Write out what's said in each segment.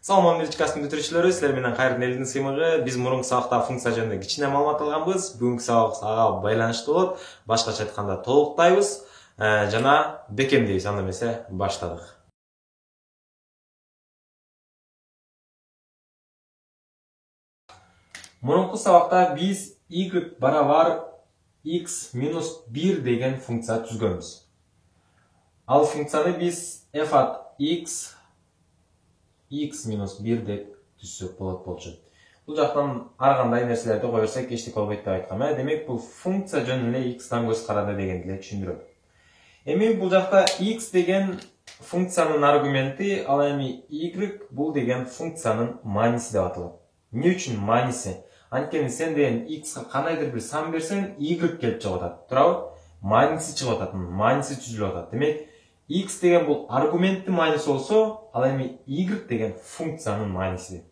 Саламат берчи касым бүтүрүүчүлөрү, силер менен Кайрдын элдин сыймыгы. Биз мурунку сабакта функция жөнүндө кичине маалымат алганбыз. Бүгүнкү сабак ага байланыштуу болот. Башкача айтканда толуктайбыз жана бекемдейбиз. Анда эмесе баштадык. Мурунку сабакта биз y барабар x минус 1 деген функция түзгөнбүз. Ал функцияны биз f at x минус 1 деп түзсөк болчу. Бул жактан ар кандай нерселерди кое берсек эчтеке болбойт деп айткам. Демек бул функция жөнүндө эле x-тан көз карады дегенди эле түшүндүрөт. Эми бул жакта x деген функциянын аргументи, ал эми y бул деген функциянын мааниси деп аталат. Эмне үчүн мааниси? Анткени сен деген x-ка кандайдыр бир сан берсең, y келип чыгып атат. Туурабы? Мааниси чыгып атат, мааниси түзүлүп атат. Демек x деген бул аргументтин мааниси болсо, ал эми y деген функциянын мааниси.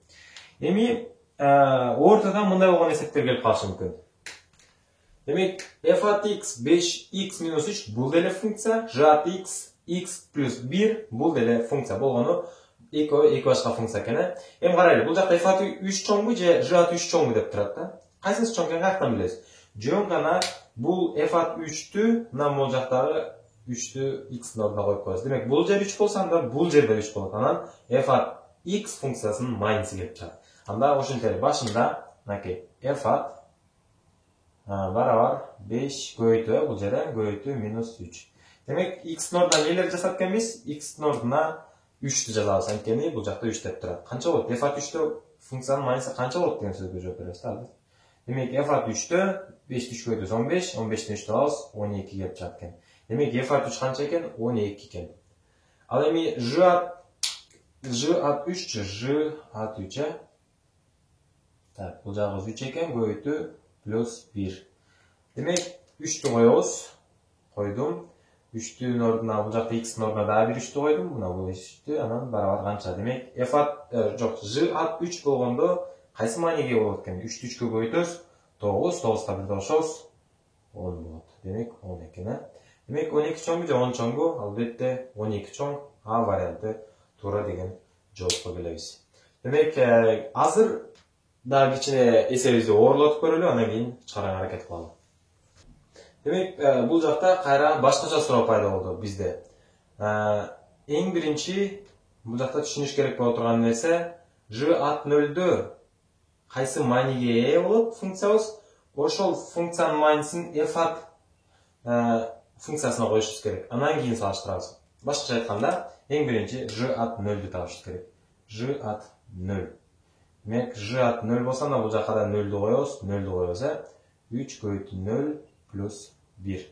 Эми ортодон мындай болгон эсептер келип калышы мүмкүн. Демек f at x 5x минус 3 бул деле функция, g at x плюс 1 бул деле функция болгону эки башка функция экен. Эми карайлы, бул жакта f at 3 чоңбу же g at 3 чоңбу деп турат да. Кайсысы чоң экенин каяктан билесиз? Жөн гана бул f at 3-тү мына бул жактагы 3-тү x-тин ордуна коюп коебуз. Демек бул жер 3 болсо, анда бул жерде 3 болот. Анан f at x функциясынын мааниси келип чыгат. Анда ошентели башында мынакей f at барабар 5 көбөйтүү, бул жерде көбөйтүү минус 3. Демек x-тин ордуна нелерди жасап экенбиз? X-тин ордуна 3-тү жазабыз, анткени бул жакта 3 деп турат. Канча болот? f at 3-тө функциянын мааниси канча болот деген сөзгө жооп беребиз да. Демек f at 3-тө 5 көбөйтүү 15, 15тен 3 алабыз, 12 келип чыгат экен. Демек f at 3 канча экен? 12 экен. Ал эми g at 3, так, бул жагыбыз 3 экен, көбөйтүү плюс 1. Демек 3-тү коебуз. Койдум. 3-түн ордуна бул жакта x-тин ордуна дагы бир 3-тү койдум. Мына бул 3-тү, анан барабар канча? Демек f at g at 3 болгондо кайсы мааниге болот экен? 3-тү 3кө көбөйтөбүз, 9, 9га 1 кошобуз, 10 болот. Демек 10 экен. Демек 12 чоңбу же 10 чоңбу? Албетте 12 чоң. А варианты туура деген жоопко келебиз. Демек азыр дагы кичине эсебибизди оорлотуп көрөлү, анан кийин чыгарганга аракет кылалы. Демек бул жакта кайра башкача суроо пайда болду бизде. Эң биринчи бул жакта түшүнүш керек боло турган нерсе, g at 0-дө кайсы мааниге ээ болот функциябыз? Ошол функциянын маанисин f at функциясына коюшубуз керек. Анан кийин салыштырабыз. Башкача айтканда, эң биринчи g at 0-ды табышыбыз керек. g at 0. Демек g at 0 болсо, анда бул жакка да 0-ду коебуз, 0-ду коебуз. 3 көбөйтүү 0 плюс 1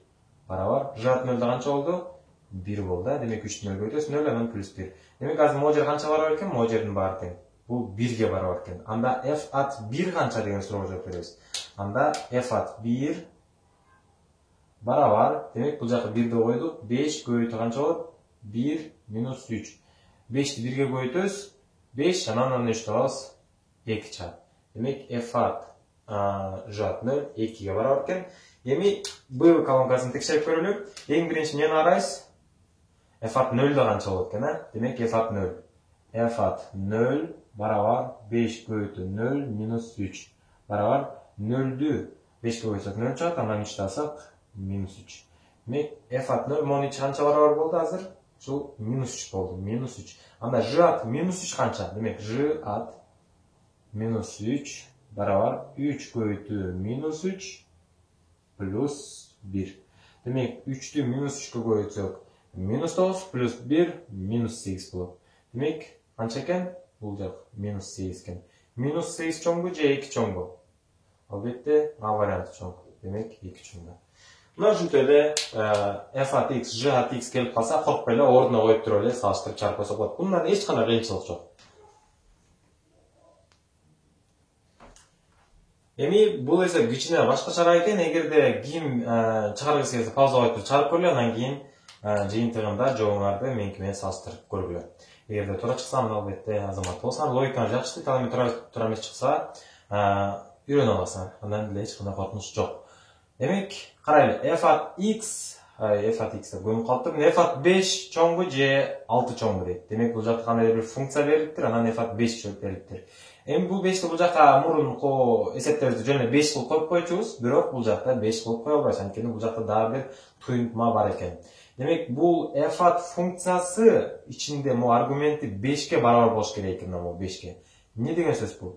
барабар g at 0 да канча болду? 1 болду. Демек 3-тү 0 көбөйтөбүз, 0 анан плюс 1. Демек азыр могу жер канча барабар экен? Могу жердин баары тең. Бул 1-ге барабар экен. Анда f at 1 канча деген суроого жооп беребиз. Анда f at 1 барабар, демек бул жакка 1-ди койдук, 5 көбөйтүү канча болот? 1 минус 3. 5-ти 1-ге көбөйтөбүз, 5 анан 3 алабыз, 2 чыгат. Демек f at g at 0 2-ге барабар экен. Эми b колонкасын текшерип көрөлү. Эң биринчи эмнени карайбыз? f at 0 да канча болот экен, Демек f at 0. f at 0 барабар 5 көбөйтүү 0 минус 3 барабар 0-дү 5-ке көбөйтсөк 0 чыгат, анан 3 алсак минус 3. Демек f at 0 монун ичи канча барабар болду азыр? Ушул минус 3 болду, минус 3. Анда g at минус 3 канча? Демек g at минус 3 барабар 3 көбөйтүү минус 3 плюс 1. Демек 3-тү минус 3кө көбөйтсөк минус 9 плюс 1 минус 8 болот. Демек канча экен? Бул жак минус 8 экен. Минус 8 чоңбу же 2 чоңбу? Албетте А варианты чоң. Демек 2 чоң. Мына ушинтип эле f at x, g at x келип калса, коркпой эле ордуна коюп туруп эле салыштырып чыгарып койсок болот. Бундан эч кандай кыйынчылык жок. Эми бул эсеп кичине башкачараак экен. Эгерде ким чыгаргысы келсе, пауза коюп чыгарып көрүлү, анан кийин жыйынтыгында жообуңарды меники менен салыштырып көргүлө. Эгерде туура чыкса, анда албетте азамат болсоңар, логиканы жакшы дейт, ал эми туура эмес чыкса, үйрөнө аласың. Андан эле эч кандай коркунуч жок. Демек, карайлы, f at x f at x көңүп калыптыр. f at 5 чоңбу же 6 чоңбу дейт. Демек бул жакта кандай бир функция берилиптир, анан f at 5 чөп берилиптир. Эми бул 5ти бул жака мурунку эсептерибизди жөн эле 5 кылып коюп койчубуз, бирок бул жакта 5 кылып кое албайбыз, анткени бул жакта дагы бир туюнтма бар экен. Демек бул f at функциясы ичинде могу аргументи 5ке барабар болуш керек экен, могу 5ке. Эмне деген сөз бул?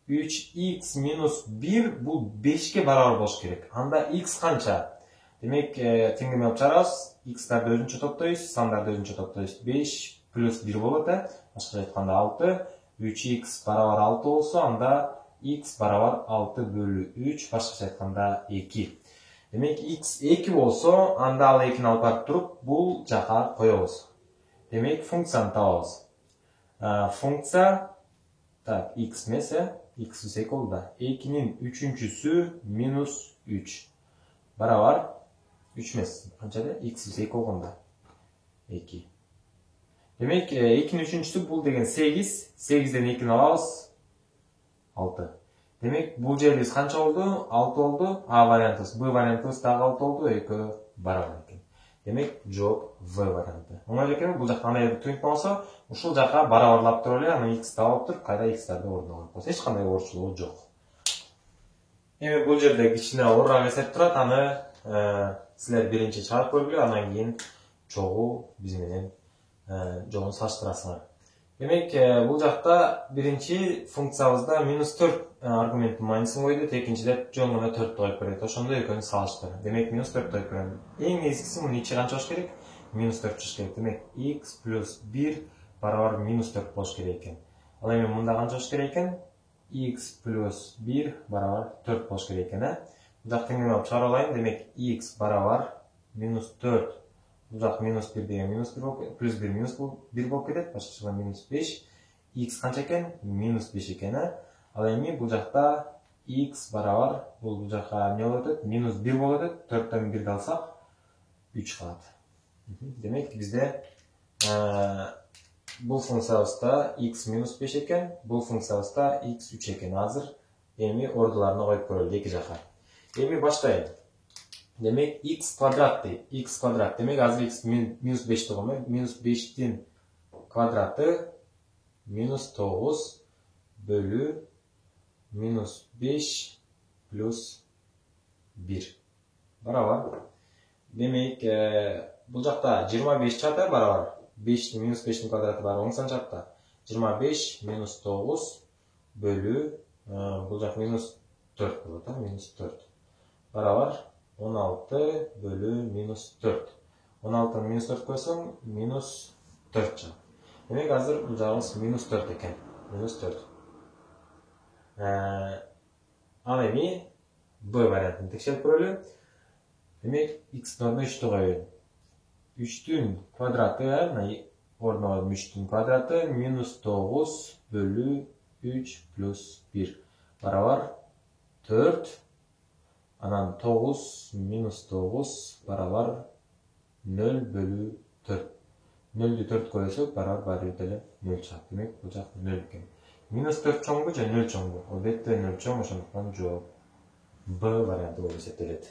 3x минус 1 бул 5ке барабар болуш керек. Анда x канча? Демек, теңдеме алып чыгарабыз. X'тарды өзүнчө топтойбуз, сандарды өзүнчө топтойбуз. 5 плюс 1 болот, башкача айтканда 6. 3x барабар 6 болсо, анда x барабар 6 бөлү 3, башкача айтканда 2. Демек, x 2 болсо, анда ал 2-ни алып барып туруп, бул жака коебуз. Демек, функцияны табабыз. Функция, так, x эмес, x плюс 2 болду да. 2-нин 3-чүсү минус 3. Барабар 3 эмес. Канча да? X плюс 2 болгондо 2. Демек, 2-нин 3-чүсү бул деген 8. 8ден 2-ни алабыз 6. Демек, бул жерибиз канча болду? 6 болду. А вариантыбыз, Б вариантыбыз дагы 6 болду. Экөө барабар экен. Демек, жооп В варианты. Оңой экен, бул жакта кандай бир туюнтма болсо, ушул жака барабарлап туруп эле, аны x табып туруп, кайда x'терди ордуна коюп койсо, эч кандай оорчулугу жок. Эми бул жерде кичине оорураак эсеп турат, аны силер биринчи чыгарып көргүлө, анан кийин чогуу биз менен жогун салыштырасыңар. Демек, бул жакта биринчи функциябызда минус 4 аргументтин майнысын койдук, экинчиде жөн гана 4 коюп берет. Ошондо экөөнү салыштыр. Демек, минус 4 коюп берем. Эң негизгиси мунун ичи канча болуш керек? Минус 4 чыгыш керек. Демек, x плюс 1 барабар минус 4 болуш керек экен. Ал эми мында канча болуш керек экен? x плюс 1 барабар 4 болуш керек экен, Бул жак теңдеме алып чыгарып алайын. Демек, x барабар минус 4. Бул жак минус 1 деген минус 1 болуп, плюс 1 минус 1 болуп кетет. Башкача минус 5. X канча экен? Минус 5 экен, Ал эми бул жакта x барабар, бул жака эмне болуп өтөт? Минус 1 болуп өтөт. 4төн 1 алсак 3 калат. Демек, бизде бул функциябызда x минус 5 экен, бул функциябызда x 3 экен. Азыр эми ордуларына коюп көрөлү эки жака. Эми баштайын. Демек, x квадрат дейт. X квадрат. Демек, азыр x минус 5 болгон. Минус 5тин квадраты минус 9 бөлү минус 5 плюс 1. Барабар. Демек, бул жакта 25 чаты барабар. 5 минус 5тин квадраты бар. Оң санчатта 25 минус 9 бөлү бул жак минус 4 болот, минус 4. Барабар 16 бөлү минус 4. 16 минус 4 койсоң, минус 4 чыгат. Демек, азыр бул жагыбыз минус 4 экен. Минус 4. Ал эми Б вариантын текшерип көрөлү. Демек, x ордуна 3-тү коелу. 3-түн квадраты, ордуна коюп 3-түн квадраты минус 9 бөлү 3 плюс 1. Барабар 4. Анан 9 минус 9 барабар 0 бөлү 4. 0-дү 4 койсок, барабар баары эле 0 чыгат. Демек, бул жак 0 экен. Минус 4 чоңбу же 0 чоңбу? Албетте 0 чоң, ошондуктан жооп Б варианты болуп эсептелет.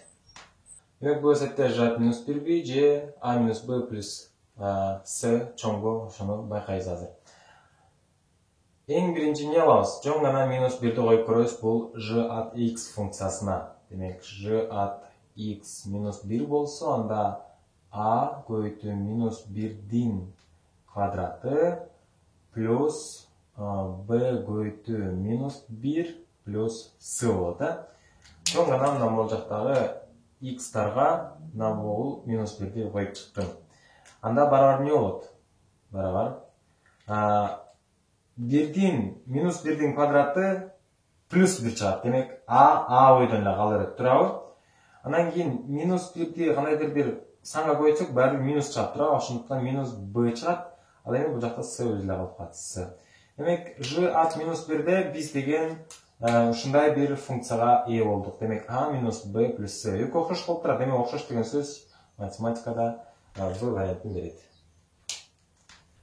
Демек, бул эсепте жаап минус 1 же А минус Б плюс С чоңбу, ошону байкайбыз азыр. Эң биринчи эмне алабыз? Жөн гана минус 1-ди коюп көрөбүз бул g at x функциясына. Демек, g at x минус 1 болсо, анда a көбөйтүү минус 1-дин квадраты плюс b көбөйтүү минус 1 плюс s болот. Жөн гана мына бул жактагы x-тарга мына бул минус 1-ди коюп чыктым. Анда барабар эмне болот? Барабар минус 1-дин квадраты плюс 1 чыгат. Демек, а бойдон эле кала берет, туурабы? Анан кийин минус 1-ди кандайдыр бир санга коюсак, баары минус чыгат, туурабы? Ошондуктан минус b чыгат. Ал эми бул жакта с өзү эле калып калат, с. Демек, g at минус 1-де биз деген ушундай бир функцияга ээ болдук. Демек, a минус b плюс s. Экөө окшош болуп турат. Демек, окшош деген сөз математикада б вариантын берет.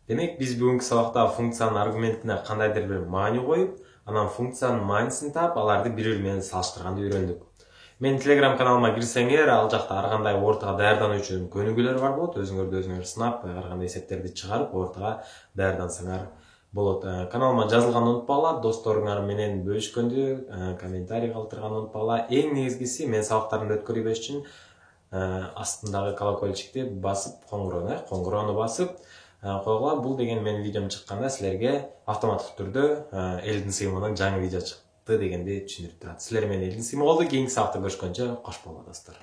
Демек, биз бүгүнкү сабакта функциянын аргументине кандайдыр бир маани коюп, анан функциянын маанисын таап, аларды бири-бири менен салыштырганды үйрөндүк. Мен Telegram каналыма кирсеңер, ал жакта ар кандай ортага даярдануу үчүн көнүгүүлөр бар болот. Өзүңөрдү өзүңөр сынап, ар кандай эсептерди чыгарып, ортага даярдансаңар болот. Каналыма жазылганды унутпагыла, досторуңар менен бөлүшкөндү, комментарий калтырганды унутпагыла. Эң негизгиси мен сабактарымды өткөрүй бериш үчүн астындагы колокольчикти басып, коңгуроону басып койгула. Бул деген менин видеом чыкканда силерге автоматтык түрдө элдин сыйымынан жаңы видео чыкты дегенди түшүндүрүп турат. Силер менен элдин сыйымы болду. Кийинки сабакта көрүшкөнчө кош болуңар достор.